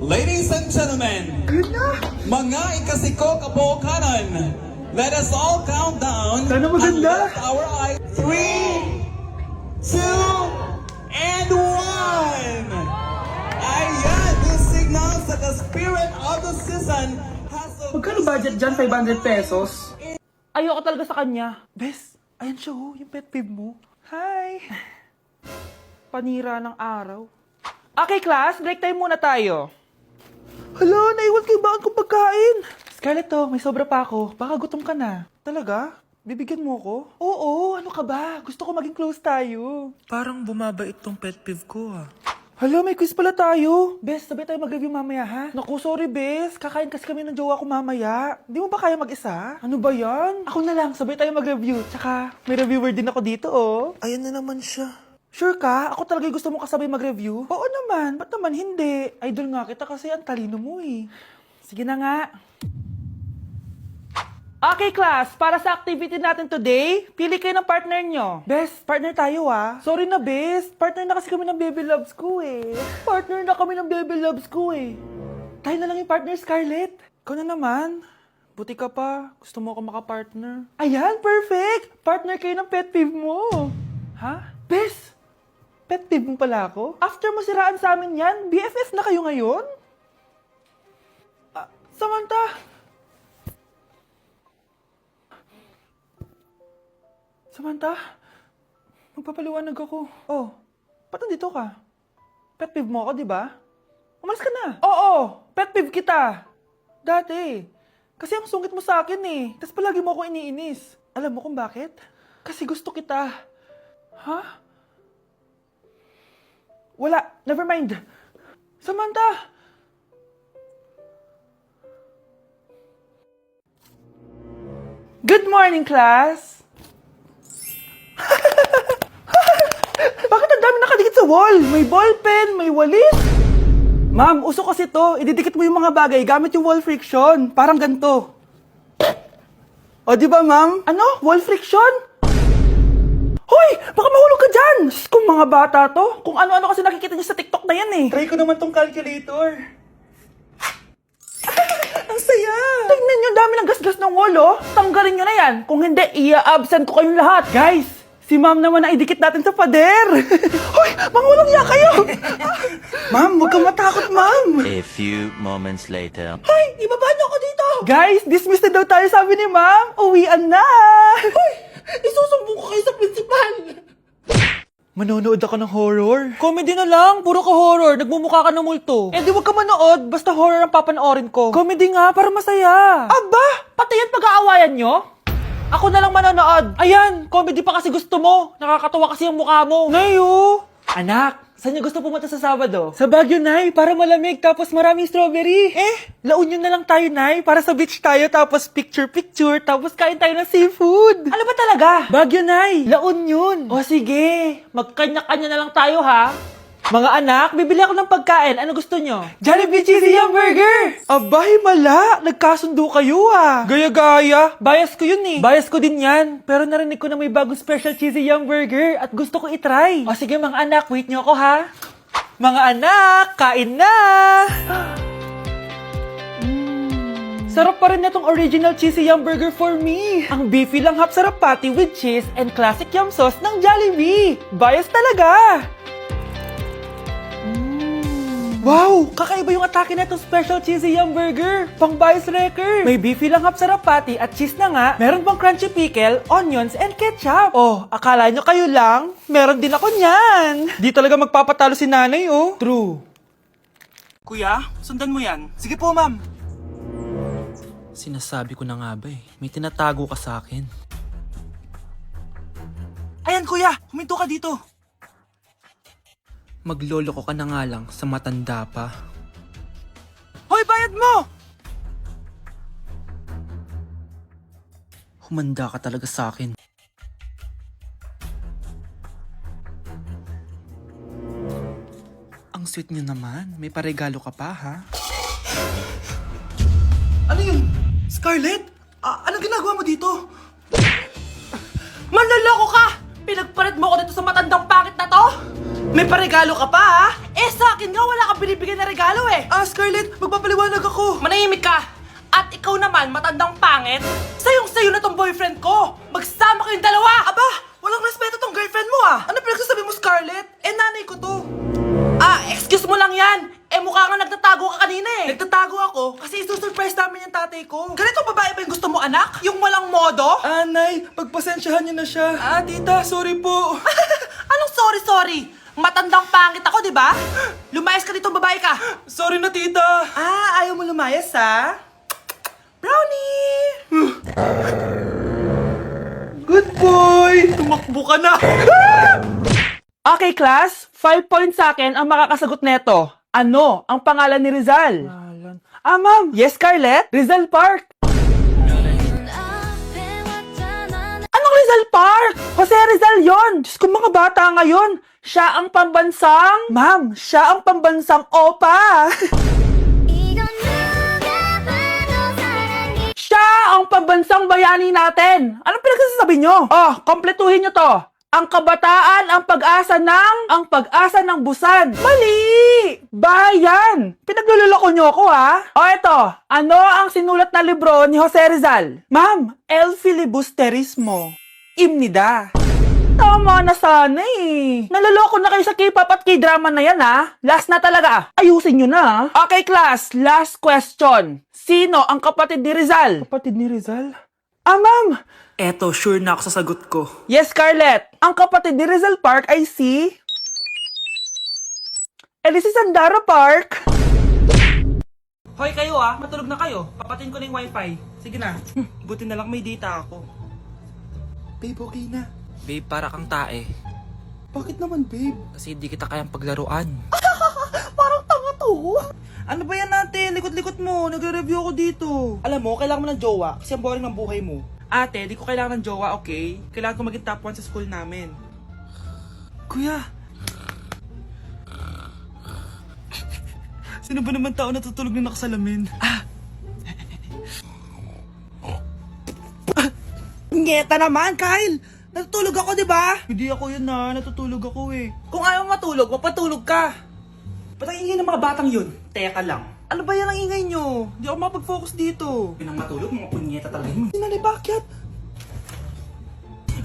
Ladies and gentlemen, Ayun na! mga ikasiko kabukanan, let us all count down Sana and maganda. lift our eyes. 3, 2, and 1! Ayan, this signals that the spirit of the season has Magkano budget dyan? 500 pesos? Ayoko talaga sa kanya. Bes, ayan siya oh, yung pet peeve mo. Hi! Panira ng araw. Okay, class, break time muna tayo. Hala, naiwan kay bakit kong pagkain. Scarlett to, may sobra pa ako. Baka gutom ka na. Talaga? Bibigyan mo ko? Oo, ano ka ba? Gusto ko maging close tayo. Parang bumabait tong pet peeve ko ah. Hala, may quiz pala tayo. Bes, sabay tayo mag-review mamaya ha? Naku, sorry Bes. Kakain kasi kami ng jowa ko mamaya. Di mo ba kaya mag-isa? Ano ba yan? Ako na lang, sabay tayo mag-review. Tsaka, may reviewer din ako dito oh. Ayan na naman siya. Sure ka? Ako talaga gusto mo kasabay mag-review? Oo naman, ba't naman hindi? Idol nga kita kasi ang talino mo eh. Sige na nga. Okay class, para sa activity natin today, pili kayo ng partner nyo. Best, partner tayo ah. Sorry na best, partner na kasi kami ng baby loves ko eh. Partner na kami ng baby loves ko eh. Tayo na lang yung partner, Scarlett. Ikaw na naman. Buti ka pa, gusto mo ako makapartner. Ayan, perfect! Partner kayo ng pet peeve mo. Ha? Best! Pet peeve mo pala ako? After mo siraan sa amin yan, BFF na kayo ngayon? Samantha! Samantha? Magpapaliwanag ako. Oh, ba't nandito ka? Pet peeve mo ako, di ba? Umalis ka na. Oo, pet peeve kita. Dati. Kasi ang sungit mo sa akin eh. Tapos palagi mo ako iniinis. Alam mo kung bakit? Kasi gusto kita. Ha? Wala. Never mind. Samantha! Good morning, class! Bakit ang dami nakadikit sa wall? May ballpen, may walis. Ma'am, uso kasi to. Ididikit mo yung mga bagay gamit yung wall friction. Parang ganito. O, di ba, ma'am? Ano? Wall friction? Hoy! Baka mahulog ka dyan! Kung mga bata to, kung ano-ano kasi nakikita niyo sa TikTok na yan eh. Try ko naman tong calculator. Ang saya! Tingnan niyo, dami ng gasgas ng wall oh. Tanggalin niyo na yan. Kung hindi, i-absent ko kayong lahat. Guys, si ma'am naman na idikit natin sa pader. Hoy! Mangulong niya kayo! Ma'am, huwag kang matakot, ma'am. A few moments later. Hoy! Ibaba niyo ako dito! Guys, dismiss na daw tayo sabi ni ma'am. Uwian na! Hoy! Isusumbong ko kayo sa principal! Manonood ako ng horror. Comedy na lang, puro ka horror, nagmumukha ka ng multo. Eh di wag ka manood, basta horror ang papanoorin ko. Comedy nga, para masaya. Aba, pati yan pag-aawayan nyo? Ako na lang manonood. Ayan, comedy pa kasi gusto mo. Nakakatawa kasi ang mukha mo. Nayo! Anak, saan niyo gusto pumunta sa Sabado? Sa Baguio, Nay, para malamig tapos maraming strawberry. La Union na lang tayo, Nay, para sa beach tayo tapos picture-picture tapos kain tayo ng seafood. Ano ba talaga? Baguio, Nay, La Union. O sige, magkanya-kanya na lang tayo ha. Mga anak, bibili ako ng pagkain. Ano gusto nyo? Jollibee Cheesy Yum Burger! Abay, mala! Nagkasundo kayo ah! Gaya-gaya! Bias ko yun eh! Bias ko din yan! Pero narinig ko na may bagong special Cheesy Yum Burger at gusto ko itry! O sige mga anak, wait nyo ako ha! Mga anak, kain na! Sarap pa rin itong original Cheesy Yum Burger for me! Ang beefy lang hap sarap patty with cheese and classic yum sauce ng Jollibee! Bias talaga! Wow! Kakaiba yung atake na itong special cheesy yum burger. Pang bias wrecker. May beefy lang hap sarap patty at cheese na nga. Meron pang crunchy pickle, onions, and ketchup. Oh, akala nyo kayo lang? Meron din ako niyan. Di talaga magpapatalo si nanay, oh. True. Kuya, sundan mo yan. Sige po, ma'am. Sinasabi ko na nga ba eh, may tinatago ka sa akin. Ayan, kuya. Huminto ka dito. Magloloko ka na nga lang sa matanda pa. Hoy, bayad mo! Humanda ka talaga sa akin. Ang sweet niyo naman, may paregalo ka pa ha? Ano yun? Scarlett? Anong ginagawa mo dito? Manloloko ka! Pinagpalit mo ko dito sa matandang pangit na to? May paregalo ka pa ha? Eh sa akin nga wala kang binibigyan na regalo eh. Scarlett, magpapaliwanag ako. Manahimik ka! At ikaw naman, matandang pangit, sayong-sayo na tong boyfriend ko! Magsama kayong dalawa! Aba, walang respeto tong girlfriend mo Ano pinagsasabi mo, Scarlett? Nanay ko to. Excuse mo lang yan! Mukha nga nagtatago ka kanina eh! Nagtatago ako kasi isusurprise namin yung tatay ko. Ganito babae ba yung gusto mo, anak? Yung walang modo? Nay, pagpasensyahan niyo na siya. Tita, sorry po. Anong sorry? Matandang pangit ako, di ba? Lumayas ka dito, babae ka! Sorry na, tita. Ayaw mo lumayas ha? Brownie! Good boy. Tumakbo ka na. Okay, class. 5 points sa akin ang makakasagot neto. Ano ang pangalan ni Rizal? Ma'am. Yes, Scarlett? Rizal Park. Anong Rizal Park? Jose Rizal yon. Diyos ko, mga bata ngayon. Siya ang pambansang... Ma'am, siya ang pambansang opa. Siya ang pambansang bayani natin. Anong pinagsasabi nyo? Kompletuhin nyo to. Ang kabataan, ang pag-asa ng busan. Mali! Bayan! Pinagluloko nyo ako, ha? Eto. Ano ang sinulat na libro ni Jose Rizal? Ma'am, El Filibusterismo. Imnida. Tama na sana eh. Naloloko na kayo sa K-pop at K-drama na yan, ha? Last na talaga. Ayusin nyo na. Okay, class. Last question. Sino ang kapatid ni Rizal? Kapatid ni Rizal? Ma'am. Eto, sure na ako sa sagot ko. Yes, Scarlett. Ang kapatid ni Rizal Park ay si... si Sandara Park. Hoy kayo matulog na kayo. Papatin ko na yung wifi. Sige na. Buti na lang may data ako. Babe, okay na. Babe, para kang tae. Bakit naman, babe? Kasi hindi kita kayang paglaruan. Parang tanga to. Ano ba yan natin? Likot-likot mo. Nagre-review ako dito. Alam mo, kailangan mo ng jowa kasi ang boring ng buhay mo. Ate, di ko kailangan ng jowa, okay? Kailangan ko maging top 1 sa school namin. Kuya. Sino ba naman tao natutulog na nakasalamin? Ngeta naman, Kyle! Natutulog ako, di ba? Hindi ako yun natutulog ako eh. Kung ayaw matulog, mapatulog ka. Ba't ang ingay ng mga batang yun? Teka lang. Ano ba yan ang ingay nyo? Hindi ako makapag-focus dito. Yun ang matulog, mga punyeta talaga yun. Sinali, bakit?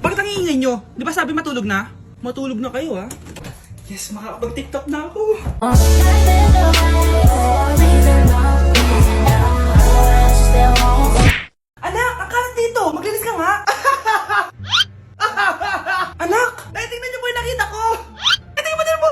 Bakit ang ingay nyo? Di ba sabi matulog na? Matulog na kayo, ha? Yes, makakapag-tiktok na ako. Anak, ang kalat dito. Maglinis ka nga. Anak, naitingnan niyo po yung nakita ko. Tingnan mo din mo.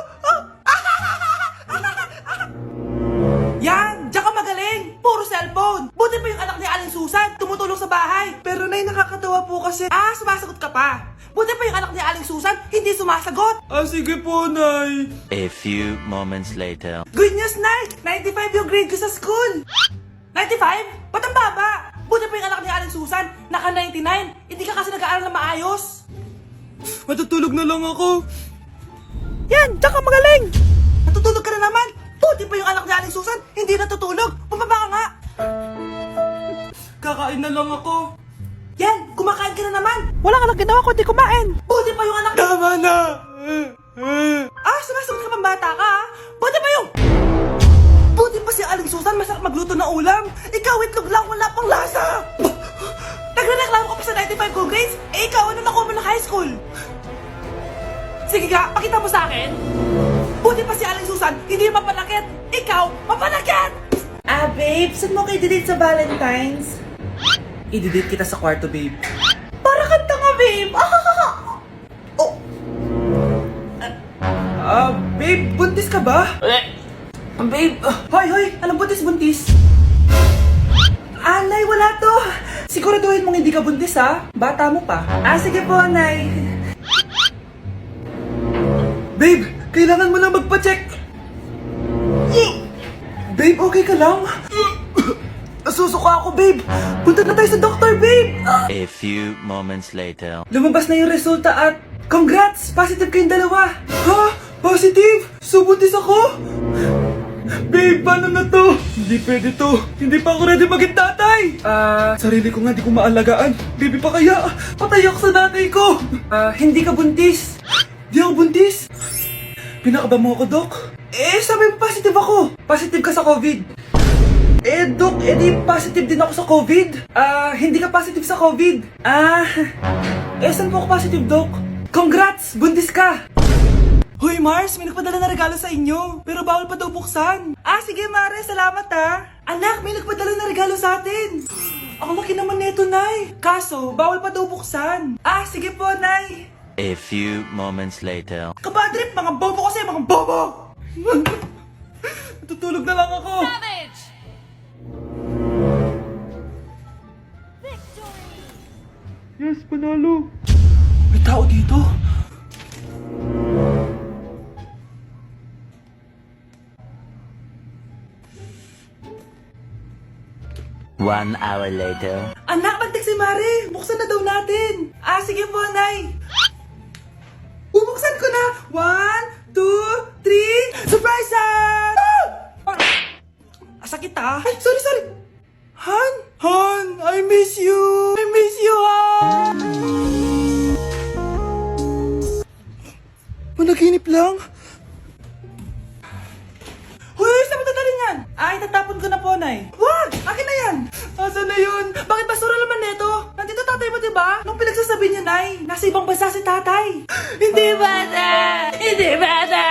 Yan, diyan ka magaling. Puro cellphone. Buti pa yung anak ni Aling Susan. Tumutulong sa bahay. Pero nay, nakakatawa po kasi. Sumasagot ka pa. Buti pa yung anak ni Aling Susan. Hindi sumasagot. Sige po, nay. A few moments later. Good news, Nay! 95 yung grade ko sa school! 95? Ba't ang baba? Buti pa yung anak ni Aling Susan, naka 99. Hindi ka kasi nag-aaral na maayos. Matutulog na lang ako. Yan! Diyan ka magaling! Natutulog ka na naman! Buti pa yung anak ni Aling Susan, hindi natutulog. Pumaba ka nga! Kakain na lang ako. Yan! Kumakain ka na naman! Wala ka lang ginawa kundi kumain. Buti pa yung anak... Tama na! Sumasagot ka pang bata ka, ha? Buti pa yung... Buti pa si Aling Susan, masarap magluto ng ulam. Ikaw, itlog lang, wala pang lasa. Nagre-reklamo ka pa sa 95 good grades? Ikaw, ano nakuha mo ng high school? Sige ka, pakita mo sa akin. Buti pa si Aling Susan, hindi mapanakit. Ikaw, mapanakit! Babe, saan mo kayo delete sa Valentine's? I-delete kita sa kwarto, babe. Para kanta nga, babe. Babe, buntis ka ba? Babe, hoy, anong buntis? Nay, wala to. Siguraduhin mong hindi ka buntis, ha? Bata mo pa. Sige po, Nay. Babe, kailangan mo na magpa-check. Babe, okay ka lang? Nasusuka ako, babe. Punta na tayo sa doktor, babe. A few moments later. Lumabas na yung resulta at congrats! Positive kayong dalawa. Ha? Positive? So buntis ako? Babe, paano na to? Hindi pwede to. Hindi pa ako ready maging tatay. Sarili ko nga di ko maalagaan. Baby pa kaya? Patay ako sa nanay ko. Hindi ka buntis. Di ako buntis? Pinakaba mo ako, Dok? Sabi mo positive ako. Positive ka sa COVID. Dok, di positive din ako sa COVID. Hindi ka positive sa COVID. Saan po ako positive, Dok? Congrats! Buntis ka! Hoy, Mars, may nagpadala na regalo sa inyo. Pero bawal pa daw buksan. Sige, Mare, salamat Anak, may nagpadala na regalo sa atin. Ang laki naman neto, Nay. Kaso, bawal pa daw buksan. Sige po, Nay. A few moments later. Kabadrip, mga bobo kasi, mga bobo! Tutulog na lang ako. Yes, panalo. May tao dito. One hour later. Anak, magtik si Mare. Buksan na daw natin. Sige po, Nay. Bubuksan ko na. 1, 2, 3. Surprise! Sakit Ay, sorry. Han, I miss you. I miss you, Han. Panaginip lang. Hoy, saan mo dadalhin yan? Itatapon ko na po, Nay. Wag! Akin na yan! Asan na yun? Bakit basura naman neto? Nandito tatay mo, diba? Nung pinagsasabi niya, Nay, nasa ibang bansa si tatay. Hindi bata! Hindi bata!